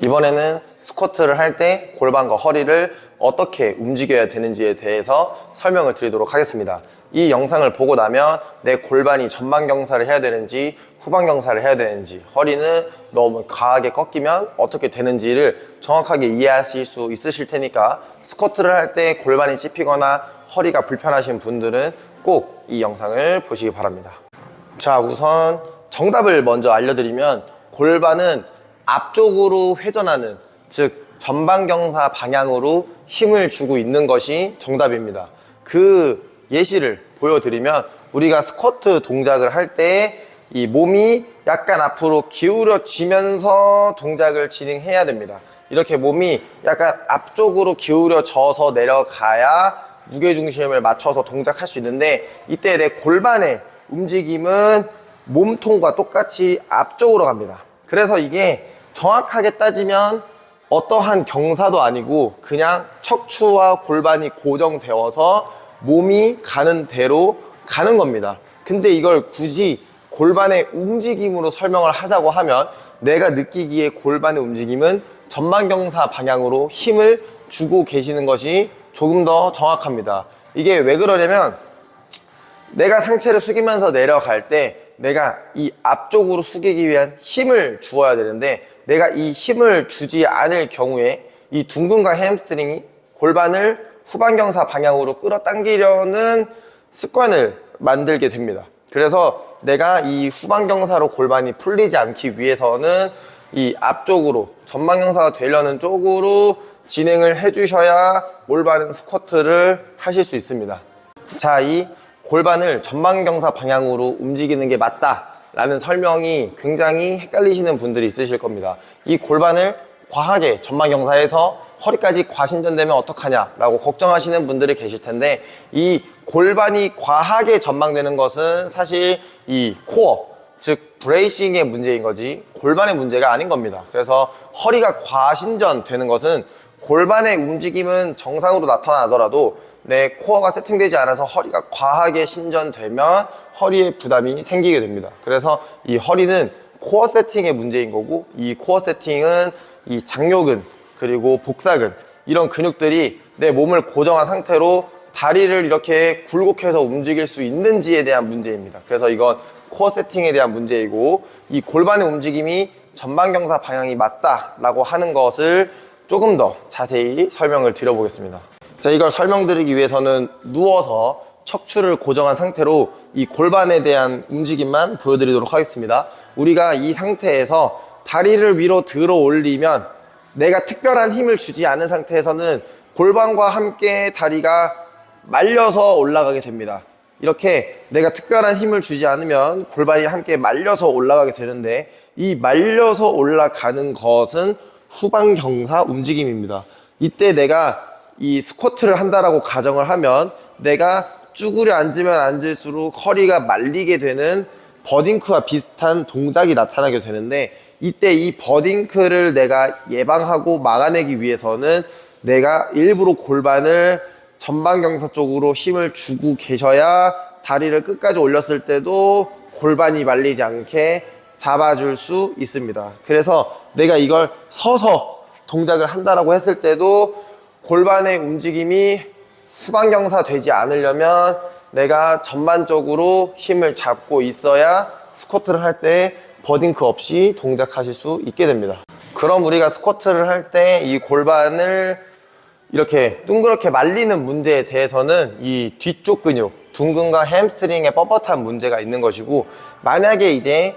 이번에는 스쿼트를 할 때 골반과 허리를 어떻게 움직여야 되는지에 대해서 설명을 드리도록 하겠습니다. 이 영상을 보고 나면 내 골반이 전방 경사를 해야 되는지 후방 경사를 해야 되는지, 허리는 너무 과하게 꺾이면 어떻게 되는지를 정확하게 이해하실 수 있으실 테니까, 스쿼트를 할 때 골반이 찝히거나 허리가 불편하신 분들은 꼭 이 영상을 보시기 바랍니다. 자, 우선 정답을 먼저 알려드리면, 골반은 앞쪽으로 회전하는, 즉 전방경사 방향으로 힘을 주고 있는 것이 정답입니다. 그 예시를 보여드리면, 우리가 스쿼트 동작을 할 때 이 몸이 약간 앞으로 기울어지면서 동작을 진행해야 됩니다. 이렇게 몸이 약간 앞쪽으로 기울어져서 내려가야 무게중심을 맞춰서 동작할 수 있는데, 이때 내 골반의 움직임은 몸통과 똑같이 앞쪽으로 갑니다. 그래서 이게 정확하게 따지면 어떠한 경사도 아니고 그냥 척추와 골반이 고정되어서 몸이 가는 대로 가는 겁니다. 근데 이걸 굳이 골반의 움직임으로 설명을 하자고 하면, 내가 느끼기에 골반의 움직임은 전방경사 방향으로 힘을 주고 계시는 것이 조금 더 정확합니다. 이게 왜 그러냐면, 내가 상체를 숙이면서 내려갈 때 내가 이 앞쪽으로 숙이기 위한 힘을 주어야 되는데, 내가 이 힘을 주지 않을 경우에 이 둔근과 햄스트링이 골반을 후방경사 방향으로 끌어당기려는 습관을 만들게 됩니다. 그래서 내가 이 후방경사로 골반이 풀리지 않기 위해서는 이 앞쪽으로 전방경사가 되려는 쪽으로 진행을 해주셔야 올바른 스쿼트를 하실 수 있습니다. 자, 이 골반을 전방경사 방향으로 움직이는 게 맞다 라는 설명이 굉장히 헷갈리시는 분들이 있으실 겁니다. 이 골반을 과하게 전방경사에서 허리까지 과신전되면 어떡하냐 라고 걱정하시는 분들이 계실 텐데, 이 골반이 과하게 전방되는 것은 사실 이 코어, 즉 브레이싱의 문제인 거지 골반의 문제가 아닌 겁니다. 그래서 허리가 과신전되는 것은, 골반의 움직임은 정상으로 나타나더라도 내 코어가 세팅되지 않아서 허리가 과하게 신전되면 허리에 부담이 생기게 됩니다. 그래서 이 허리는 코어 세팅의 문제인 거고, 이 코어 세팅은 이 장요근 그리고 복사근, 이런 근육들이 내 몸을 고정한 상태로 다리를 이렇게 굴곡해서 움직일 수 있는지에 대한 문제입니다. 그래서 이건 코어 세팅에 대한 문제이고, 이 골반의 움직임이 전방경사 방향이 맞다라고 하는 것을 조금 더 자세히 설명을 드려보겠습니다. 자, 이걸 설명드리기 위해서는 누워서 척추를 고정한 상태로 이 골반에 대한 움직임만 보여드리도록 하겠습니다. 우리가 이 상태에서 다리를 위로 들어 올리면, 내가 특별한 힘을 주지 않은 상태에서는 골반과 함께 다리가 말려서 올라가게 됩니다. 이렇게 내가 특별한 힘을 주지 않으면 골반이 함께 말려서 올라가게 되는데, 이 말려서 올라가는 것은 후방경사 움직임입니다. 이때 내가 이 스쿼트를 한다라고 가정을 하면, 내가 쭈그려 앉으면 앉을수록 허리가 말리게 되는 버딩크와 비슷한 동작이 나타나게 되는데, 이때 이 버딩크를 내가 예방하고 막아내기 위해서는 내가 일부러 골반을 전방경사 쪽으로 힘을 주고 계셔야 다리를 끝까지 올렸을 때도 골반이 말리지 않게 잡아줄 수 있습니다. 그래서 내가 이걸 서서 동작을 한다라고 했을 때도 골반의 움직임이 후방경사 되지 않으려면 내가 전반적으로 힘을 잡고 있어야 스쿼트를 할 때 버딩크 없이 동작하실 수 있게 됩니다. 그럼 우리가 스쿼트를 할 때 이 골반을 이렇게 둥그렇게 말리는 문제에 대해서는 이 뒤쪽 근육, 둔근과 햄스트링에 뻣뻣한 문제가 있는 것이고, 만약에 이제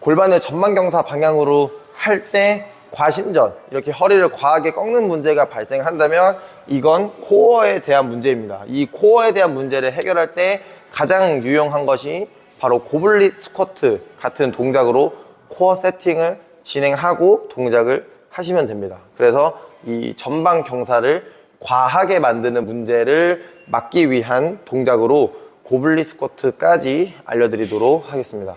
골반을 전방경사 방향으로 할 때 과신전, 이렇게 허리를 과하게 꺾는 문제가 발생한다면 이건 코어에 대한 문제입니다. 이 코어에 대한 문제를 해결할 때 가장 유용한 것이 바로 고블릿 스쿼트 같은 동작으로 코어 세팅을 진행하고 동작을 하시면 됩니다. 그래서 이 전방 경사를 과하게 만드는 문제를 막기 위한 동작으로 고블릿 스쿼트까지 알려드리도록 하겠습니다.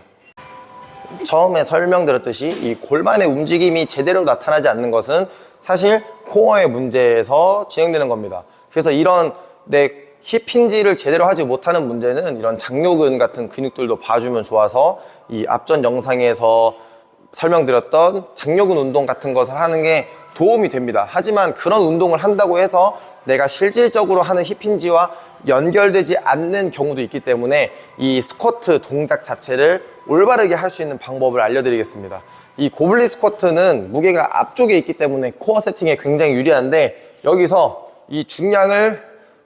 처음에 설명드렸듯이 이 골반의 움직임이 제대로 나타나지 않는 것은 사실 코어의 문제에서 진행되는 겁니다. 그래서 이런 내 힙힌지를 제대로 하지 못하는 문제는 이런 장요근 같은 근육들도 봐주면 좋아서, 이 앞전 영상에서 설명드렸던 장요근 운동 같은 것을 하는 게 도움이 됩니다. 하지만 그런 운동을 한다고 해서 내가 실질적으로 하는 힙힌지와 연결되지 않는 경우도 있기 때문에 이 스쿼트 동작 자체를 올바르게 할 수 있는 방법을 알려드리겠습니다. 이 고블린 스쿼트는 무게가 앞쪽에 있기 때문에 코어 세팅에 굉장히 유리한데, 여기서 이 중량을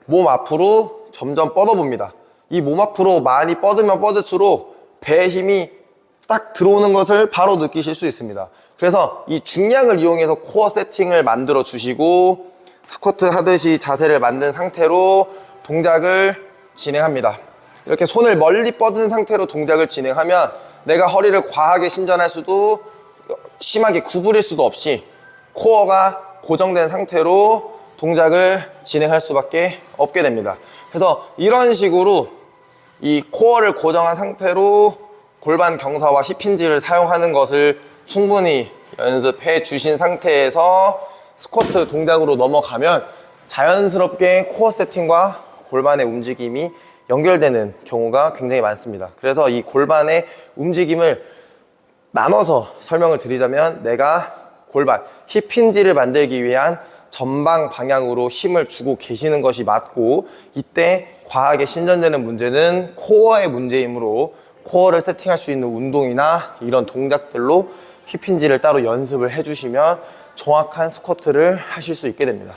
몸 앞으로 점점 뻗어봅니다. 이 몸 앞으로 많이 뻗으면 뻗을수록 배의 힘이 딱 들어오는 것을 바로 느끼실 수 있습니다. 그래서 이 중량을 이용해서 코어 세팅을 만들어 주시고, 스쿼트 하듯이 자세를 만든 상태로 동작을 진행합니다. 이렇게 손을 멀리 뻗은 상태로 동작을 진행하면 내가 허리를 과하게 신전할 수도 심하게 구부릴 수도 없이 코어가 고정된 상태로 동작을 진행할 수밖에 없게 됩니다. 그래서 이런 식으로 이 코어를 고정한 상태로 골반 경사와 힙힌지를 사용하는 것을 충분히 연습해 주신 상태에서 스쿼트 동작으로 넘어가면 자연스럽게 코어 세팅과 골반의 움직임이 연결되는 경우가 굉장히 많습니다. 그래서 이 골반의 움직임을 나눠서 설명을 드리자면, 내가 골반, 힙힌지를 만들기 위한 전방 방향으로 힘을 주고 계시는 것이 맞고, 이때 과하게 신전되는 문제는 코어의 문제이므로 코어를 세팅할 수 있는 운동이나 이런 동작들로 힙힌지를 따로 연습을 해주시면 정확한 스쿼트를 하실 수 있게 됩니다.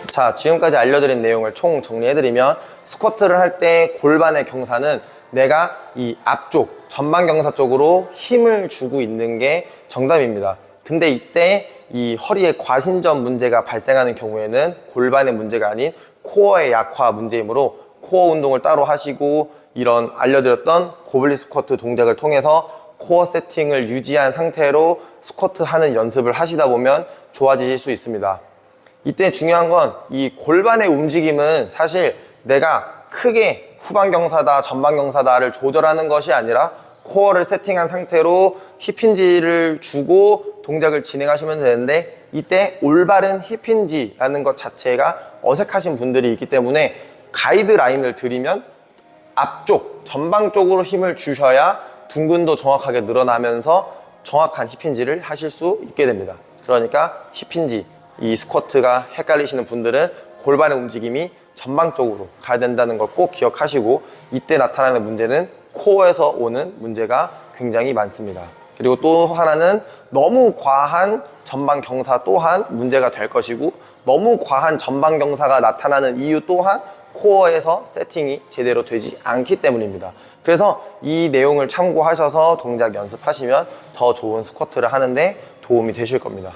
자, 지금까지 알려드린 내용을 총 정리해드리면, 스쿼트를 할 때 골반의 경사는 내가 이 앞쪽 전방 경사 쪽으로 힘을 주고 있는 게 정답입니다. 근데 이때 이 허리에 과신전 문제가 발생하는 경우에는 골반의 문제가 아닌 코어의 약화 문제이므로 코어 운동을 따로 하시고, 이런 알려드렸던 고블린 스쿼트 동작을 통해서 코어 세팅을 유지한 상태로 스쿼트 하는 연습을 하시다 보면 좋아지실 수 있습니다. 이때 중요한 건 이 골반의 움직임은 사실 내가 크게 후방 경사다 전방 경사다를 조절하는 것이 아니라 코어를 세팅한 상태로 힙힌지를 주고 동작을 진행하시면 되는데, 이때 올바른 힙힌지라는 것 자체가 어색하신 분들이 있기 때문에 가이드라인을 드리면 앞쪽 전방 쪽으로 힘을 주셔야 둥근도 정확하게 늘어나면서 정확한 힙힌지를 하실 수 있게 됩니다. 그러니까 힙힌지, 이 스쿼트가 헷갈리시는 분들은 골반의 움직임이 전방 쪽으로 가야 된다는 걸 꼭 기억하시고, 이때 나타나는 문제는 코어에서 오는 문제가 굉장히 많습니다. 그리고 또 하나는 너무 과한 전방 경사 또한 문제가 될 것이고, 너무 과한 전방 경사가 나타나는 이유 또한 코어에서 세팅이 제대로 되지 않기 때문입니다. 그래서 이 내용을 참고하셔서 동작 연습하시면 더 좋은 스쿼트를 하는데 도움이 되실 겁니다.